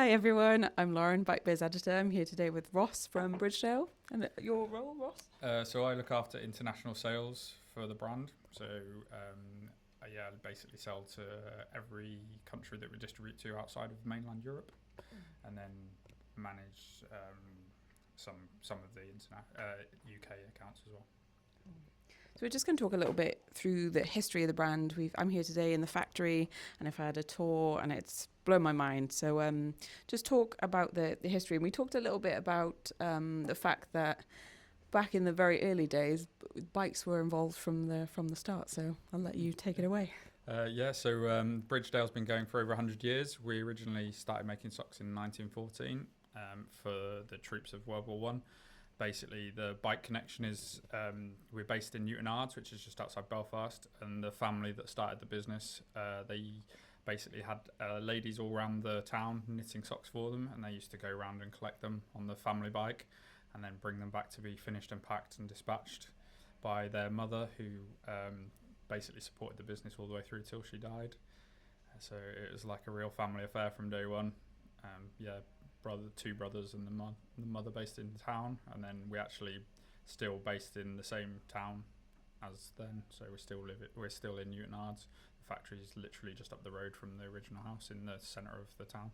Hi everyone, I'm Lauren, BikeBiz editor. I'm here today with Ross from Bridgedale. And your role, Ross? So I look after international sales for the brand. So I basically sell to every country that we distribute to outside of mainland Europe, and then manage some of the UK accounts as well. So we're just going to talk a little bit through the history of the brand. I'm here today in the factory, and I've had a tour, and it's blown my mind. So just talk about the history. And we talked a little bit about the fact that back in the very early days, bikes were involved from the start. So I'll let you take it away. Bridgedale's been going for over 100 years. We originally started making socks in 1914 for the troops of World War One. Basically, the bike connection is we're based in Newtownards, which is just outside Belfast, and the family that started the business, they basically had ladies all around the town knitting socks for them, and they used to go around and collect them on the family bike and then bring them back to be finished and packed and dispatched by their mother, who basically supported the business all the way through till she died. So it was like a real family affair from day one. Two brothers and the mother based in town, and then we actually still based in the same town as then. So we're still in Newtownards. The factory is literally just up the road from the original house in the centre of the town.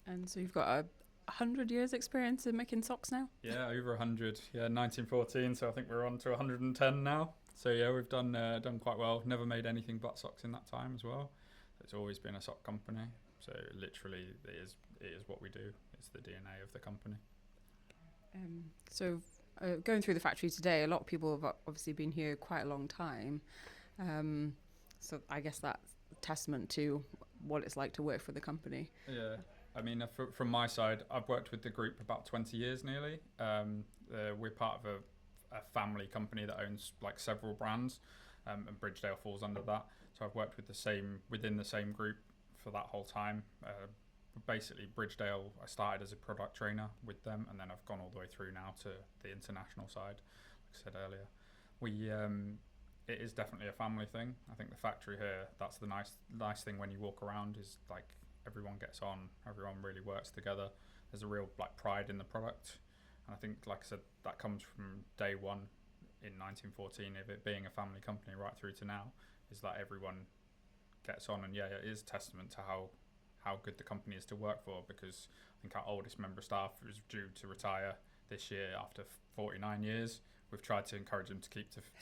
And so you've got 100 years experience in making socks now? Yeah, over 100. Yeah, 1914. So I think we're on to 110 now. So yeah, we've done quite well. Never made anything but socks in that time as well. It's always been a sock company. So literally, it is what we do. It's the DNA of the company. Going through the factory today, a lot of people have obviously been here quite a long time. So I guess that's a testament to what it's like to work for the company. Yeah, I mean, from my side, I've worked with the group about 20 years nearly. We're part of a family company that owns like several brands, and Bridgedale falls under that. So I've worked within the same group for that whole time. Basically, Bridgedale, I started as a product trainer with them, and then I've gone all the way through now to the international side. Like I said earlier, it is definitely a family thing. I think the factory here, that's the nice thing when you walk around, is like everyone gets on, everyone really works together. There's a real like pride in the product, and I think, like I said, that comes from day one in 1914 of it being a family company right through to now, is that everyone gets on. And it is testament to how good the company is to work for, because I think our oldest member of staff is due to retire this year after 49 years. We've tried to encourage him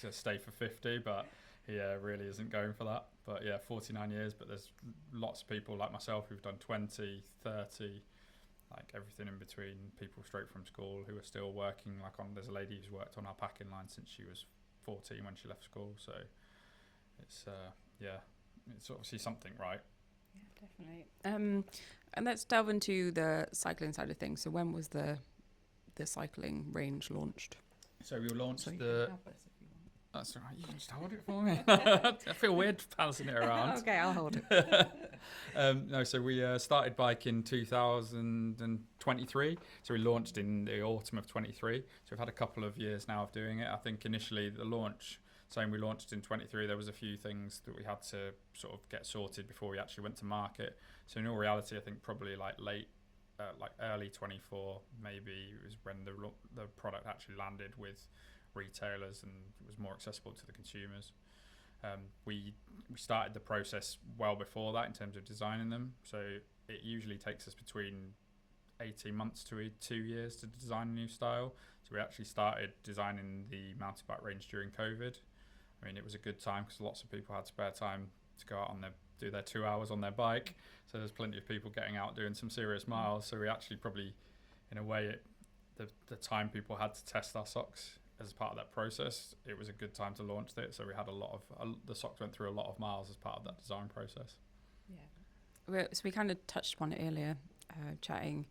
to stay for 50, but he really isn't going for that. But 49 years, but there's lots of people like myself who've done 20, 30, like everything in between, people straight from school who are still working. There's a lady who's worked on our packing line since she was 14 when she left school. So it's it's obviously something, right? Yeah, definitely. And let's delve into the cycling side of things. So when was the cycling range launched? So we launched so the... That's all right, you can just hold it for me. I feel weird passing it around. Okay, I'll hold it. So we started bike in 2023. So we launched in the autumn of 23. So we've had a couple of years now of doing it. I think initially the launch... Saying we launched in 23, there was a few things that we had to sort of get sorted before we actually went to market. So in all reality, I think probably early 24, maybe was when the product actually landed with retailers and was more accessible to the consumers. We started the process well before that in terms of designing them. So it usually takes us between 18 months to 2 years to design a new style. So we actually started designing the mountain bike range during COVID. I mean, it was a good time because lots of people had spare time to go out do their 2 hours on their bike. So there's plenty of people getting out doing some serious miles. So we actually probably, in a way, the time people had to test our socks as part of that process, it was a good time to launch it. So we had the socks went through a lot of miles as part of that design process. Yeah. So we kind of touched upon it earlier, chatting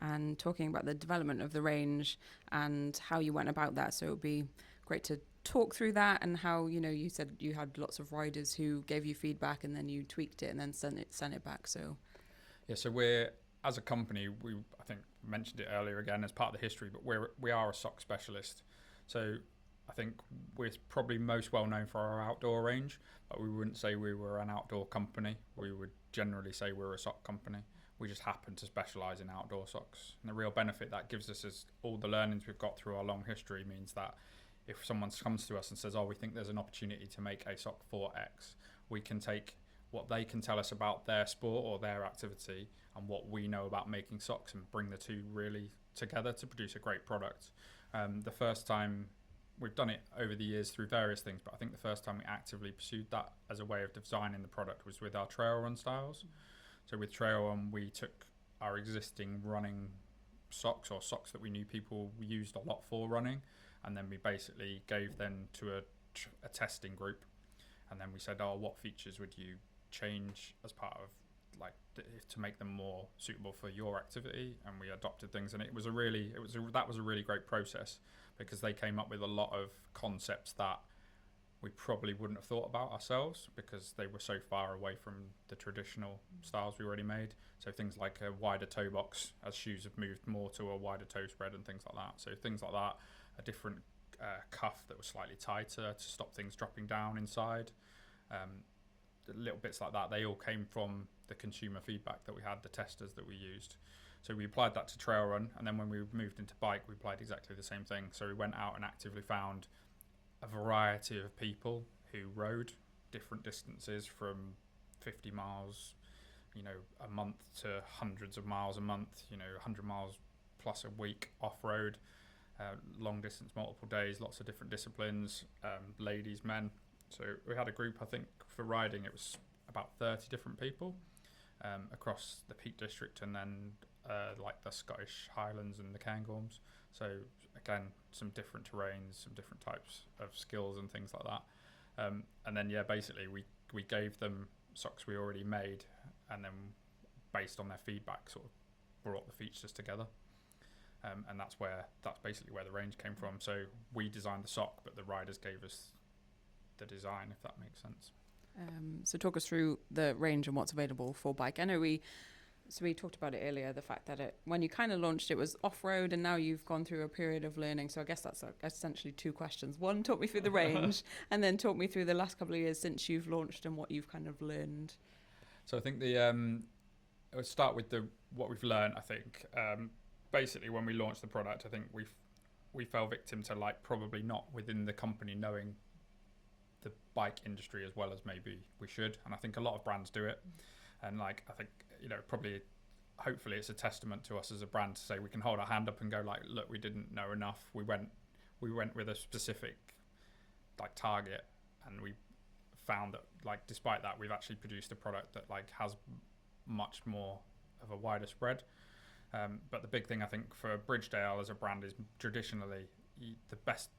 and talking about the development of the range and how you went about that. So it would be great to talk through that, and how, you said you had lots of riders who gave you feedback and then you tweaked it and then sent it back. So we're, as a company, I think mentioned it earlier again as part of the history, but we are a sock specialist. So I think we're probably most well known for our outdoor range, but we wouldn't say we were an outdoor company. We would generally say we're a sock company. We just happen to specialise in outdoor socks. And the real benefit that gives us is all the learnings we've got through our long history means that if someone comes to us and says, oh, we think there's an opportunity to make a sock for X, we can take what they can tell us about their sport or their activity and what we know about making socks and bring the two really together to produce a great product. The first time, we've done it over the years through various things, but I think the first time we actively pursued that as a way of designing the product was with our trail run styles. So with trail run, we took our existing running socks or socks that we knew people used a lot for running, and then we basically gave them to a testing group, and then we said, oh, what features would you change as part of to make them more suitable for your activity? And we adopted things, and that was a really great process, because they came up with a lot of concepts that we probably wouldn't have thought about ourselves, because they were so far away from the traditional styles we already made. So things like a wider toe box, as shoes have moved more to a wider toe spread and things like that. So things like that, a different cuff that was slightly tighter to stop things dropping down inside. Little bits like that, they all came from the consumer feedback that we had, the testers that we used. So we applied that to trail run, and then when we moved into bike, we applied exactly the same thing. So we went out and actively found a variety of people who rode different distances, from 50 miles, a month, to hundreds of miles a month, 100 miles plus a week off-road, long distance, multiple days, lots of different disciplines, ladies, men. So we had a group, I think, for riding, it was about 30 different people across the Peak District, and then like the Scottish Highlands and the Cairngorms. So again, some different terrains, some different types of skills and things like that. And then, basically we gave them socks we already made, and then based on their feedback, sort of brought the features together. And that's basically where the range came from. So we designed the sock, but the riders gave us the design, if that makes sense. So talk us through the range and what's available for bike. I know we talked about it earlier, the fact that when you kind of launched, it was off-road, and now you've gone through a period of learning. So I guess that's essentially two questions. One, talk me through the range, and then talk me through the last couple of years since you've launched and what you've kind of learned. So I think I would start with what we've learned. I think basically when we launched the product, I think we fell victim to probably not within the company knowing the bike industry as well as maybe we should, and I think a lot of brands do it. And I think probably hopefully it's a testament to us as a brand to say we can hold our hand up and go look, we didn't know enough. We went with a specific target, and we found that despite that, we've actually produced a product that has much more of a wider spread. But the big thing I think for Bridgedale as a brand is traditionally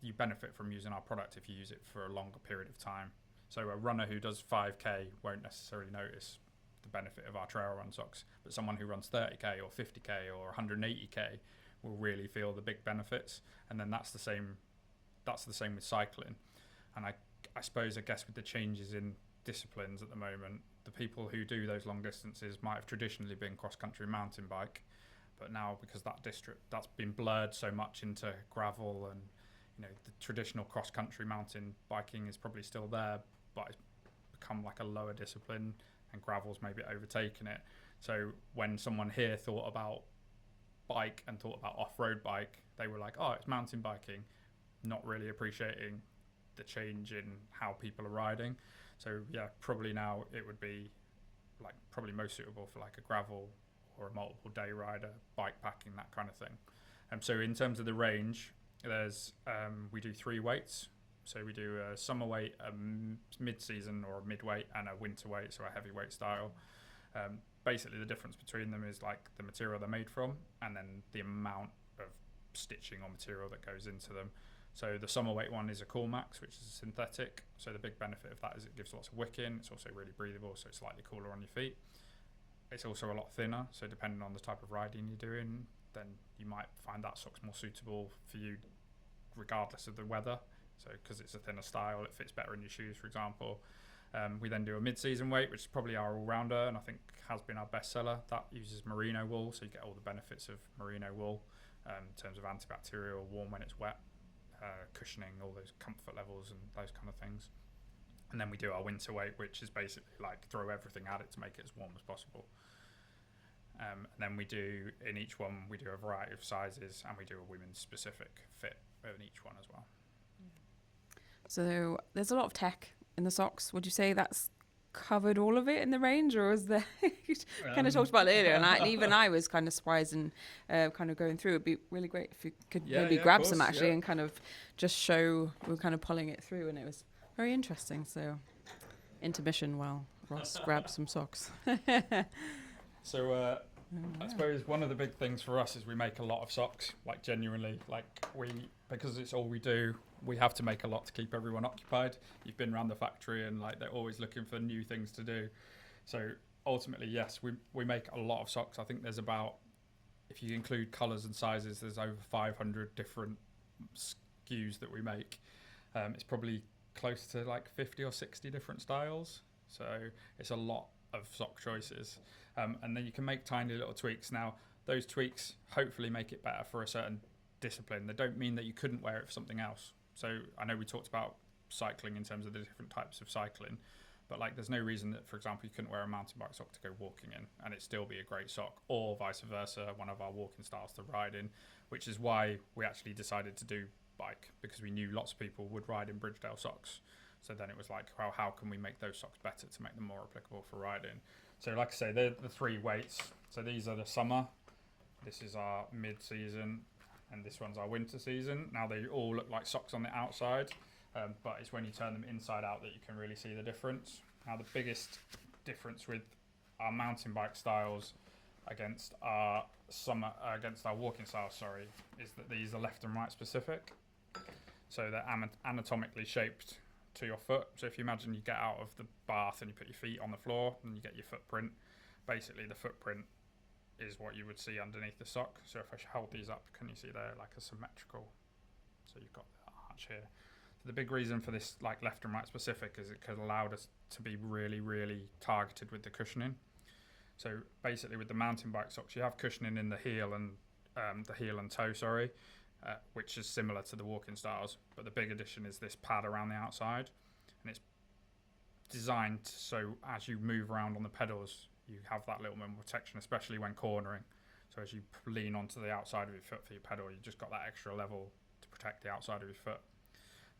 you benefit from using our product if you use it for a longer period of time. So a runner who does 5k won't necessarily notice the benefit of our trail run socks, but someone who runs 30k or 50k or 180k will really feel the big benefits. And then that's the same with cycling. And I guess with the changes in disciplines at the moment, the people who do those long distances might have traditionally been cross-country mountain bike, but now because that's been blurred so much into gravel, and the traditional cross-country mountain biking is probably still there, but it's become a lower discipline, and gravel's maybe overtaken it. So when someone here thought about bike and thought about off-road bike, they were like, oh, it's mountain biking, not really appreciating the change in how people are riding. So probably now it would be probably most suitable for a gravel or a multiple day rider, bike packing, that kind of thing. So in terms of the range, there's we do 3 weights. So we do a summer weight, a mid-season or a mid-weight, and a winter weight, so a heavyweight style. Basically the difference between them is the material they're made from, and then the amount of stitching or material that goes into them. So the summer weight one is a Cool Max, which is synthetic. So the big benefit of that is it gives lots of wicking. It's also really breathable, so it's slightly cooler on your feet. It's also a lot thinner, so depending on the type of riding you're doing, then you might find that sock's more suitable for you regardless of the weather. So because it's a thinner style, it fits better in your shoes, for example. We then do a mid-season weight, which is probably our all-rounder, and I think has been our best seller. That uses merino wool, so you get all the benefits of merino wool in terms of antibacterial, warm when it's wet, cushioning, all those comfort levels and those kind of things. And then we do our winter weight, which is basically throw everything at it to make it as warm as possible. And then we do, in each one, we do a variety of sizes, and we do a women's specific fit in each one as well. So there's a lot of tech in the socks. Would you say that's covered all of it in the range, or is there kind of talked about it earlier, and even I was kind of surprised and kind of going through. It'd be really great if you could maybe grab some actually and kind of just show. We're kind of pulling it through, and it was very interesting. So intermission while Ross grabs some socks. So I suppose one of the big things for us is we make a lot of socks, like genuinely, like because it's all we do, we have to make a lot to keep everyone occupied. You've been around the factory and like they're always looking for new things to do. So ultimately, yes, we make a lot of socks. I think there's about, if you include colours and sizes, there's over 500 different SKUs that we make. It's probably close to like 50 or 60 different styles. So it's a lot of sock choices. And then you can make tiny little tweaks. Now, those tweaks hopefully make it better for a certain discipline. They don't mean that you couldn't wear it for something else. So I know we talked about cycling in terms of the different types of cycling, but like there's no reason that, for example, you couldn't wear a mountain bike sock to go walking in and it still be a great sock, or vice versa, one of our walking styles to ride in, which is why we actually decided to do bike, because we knew lots of people would ride in Bridgedale socks. So then it was like, well, how can we make those socks better to make them more applicable for riding? So like I say, they're the three weights. So these are the summer, this is our mid-season, and this one's our winter season. Now they all look like socks on the outside, but it's when you turn them inside out that you can really see the difference. Now the biggest difference with our mountain bike styles against our walking styles, is that these are left and right specific. So they're anatomically shaped to your foot. So if you imagine you get out of the bath and you put your feet on the floor and you get your footprint, basically the footprint is what you would see underneath the sock. So if I hold these up, can you see they're like a symmetrical? So you've got that arch here. So the big reason for this like left and right specific is it could allow us to be really, really targeted with the cushioning. So basically with the mountain bike socks, you have cushioning in the heel and toe, which is similar to the walking styles, but the big addition is this pad around the outside, and it's designed so as you move around on the pedals, you have that little bit of protection, especially when cornering. So as you lean onto the outside of your foot for your pedal, you've just got that extra level to protect the outside of your foot.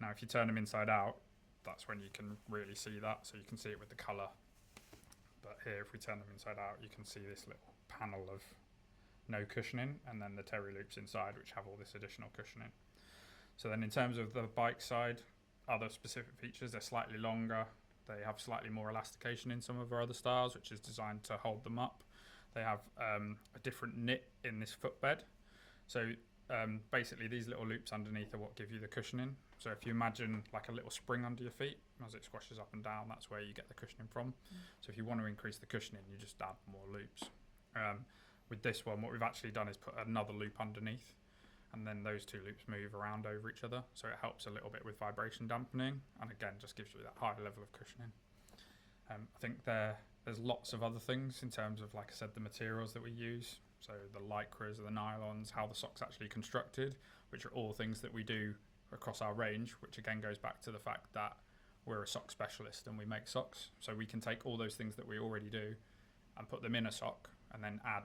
Now, if you turn them inside out, that's when you can really see that. So you can see it with the colour. But here, if we turn them inside out, you can see this little panel of no cushioning, and then the terry loops inside, which have all this additional cushioning. So then in terms of the bike side, other specific features, they're slightly longer. They have slightly more elastication in some of our other styles, which is designed to hold them up. They have a different knit in this footbed. So basically these little loops underneath are what give you the cushioning. So if you imagine like a little spring under your feet, as it squashes up and down, that's where you get the cushioning from. So if you want to increase the cushioning, you just add more loops. With this one, what we've actually done is put another loop underneath, and then those two loops move around over each other, so it helps a little bit with vibration dampening, and again just gives you that higher level of cushioning. I think there's lots of other things in terms of, like I said, the materials that we use, so the lycras, the nylons, how the sock's actually constructed, which are all things that we do across our range, which again goes back to the fact that we're a sock specialist and we make socks, so we can take all those things that we already do and put them in a sock and then add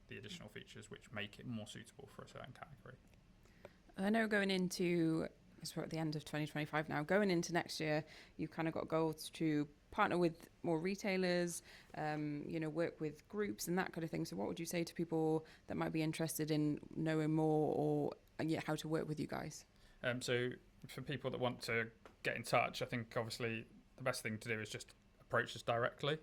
the additional features which make it more suitable for a certain category. I know going into, because we're at the end of 2025 now, going into next year, you've kind of got goals to partner with more retailers, work with groups and that kind of thing. So what would you say to people that might be interested in knowing more or how to work with you guys? So for people that want to get in touch, I think obviously the best thing to do is just approach us directly.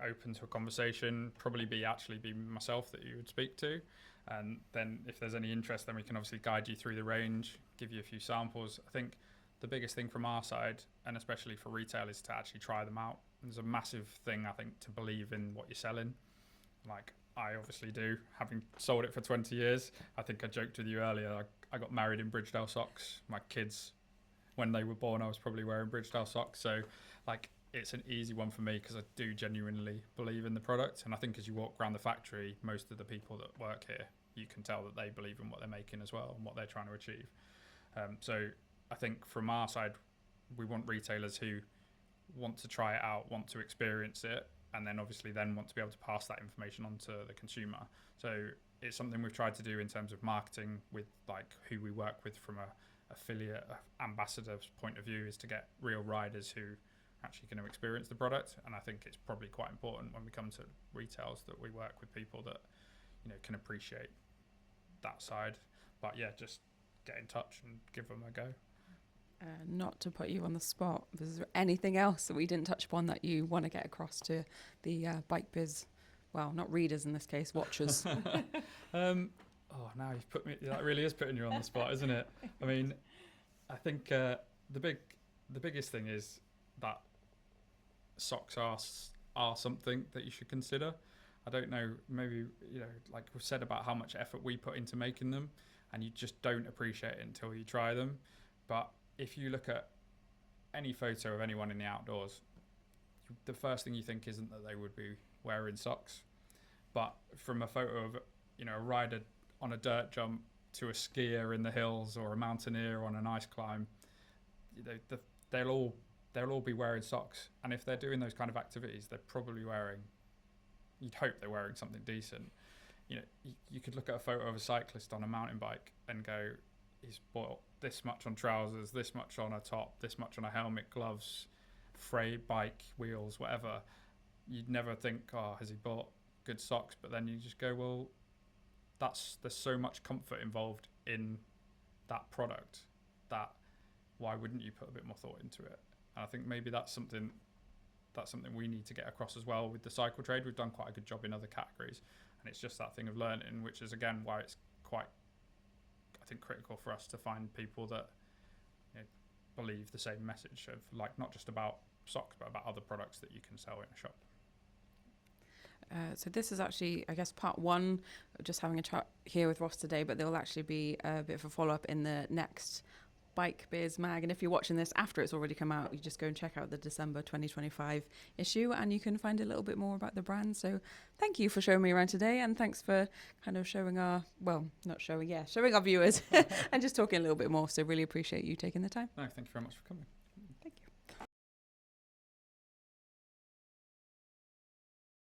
Open to a conversation, probably be myself that you would speak to, and then if there's any interest, then we can obviously guide you through the range, give you a few samples. I think the biggest thing from our side, and especially for retail, is to actually try them out. There's a massive thing, I think, to believe in what you're selling. Like I obviously do, having sold it for 20 years. I think I joked with you earlier, I got married in Bridgedale socks. My kids, when they were born, I was probably wearing Bridgedale socks. So it's an easy one for me because I do genuinely believe in the product. And I think as you walk around the factory, most of the people that work here, you can tell that they believe in what they're making as well and what they're trying to achieve. So I think from our side, we want retailers who want to try it out, want to experience it, and then obviously then want to be able to pass that information on to the consumer. So it's something we've tried to do in terms of marketing with like who we work with from a affiliate ambassador's point of view, is to get real riders who are actually going to experience the product. And I think it's probably quite important when we come to retails that we work with people that, you know, can appreciate that side. But yeah, just get in touch and give them a go. Not to put you on the spot, is there anything else that we didn't touch upon that you want to get across to the BikeBiz, well, not readers in this case, watchers? Now you've put me, that really is putting you on the spot, isn't it? I mean, I think the biggest thing is that socks are something that you should consider. I don't know, maybe, you know, like we've said about how much effort we put into making them, and you just don't appreciate it until you try them. But if you look at any photo of anyone in the outdoors, the first thing you think isn't that they would be wearing socks. But from a photo of, you know, a rider on a dirt jump to a skier in the hills or a mountaineer on an ice climb, you know, they'll all be wearing socks. And if they're doing those kind of activities, they're probably wearing, you'd hope they're wearing something decent. You know, you could look at a photo of a cyclist on a mountain bike and go, he's bought this much on trousers, this much on a top, this much on a helmet, gloves, frayed bike wheels, whatever. You'd never think, oh, has he bought good socks? But then you just go, well, there's so much comfort involved in that product that why wouldn't you put a bit more thought into it? And I think maybe that's something we need to get across as well with the cycle trade. We've done quite a good job in other categories, and it's just that thing of learning, which is again why it's quite, I think, critical for us to find people that, you know, believe the same message of, like, not just about socks but about other products that you can sell in a shop. So this is actually, I guess, part one, just having a chat here with Ross today, but there will actually be a bit of a follow-up in the next BikeBiz mag. And if you're watching this after it's already come out, you just go and check out the December 2025 issue and you can find a little bit more about the brand. So thank you for showing me around today, and thanks for kind of showing our viewers and just talking a little bit more. So really appreciate you taking the time. No, thank you very much for coming.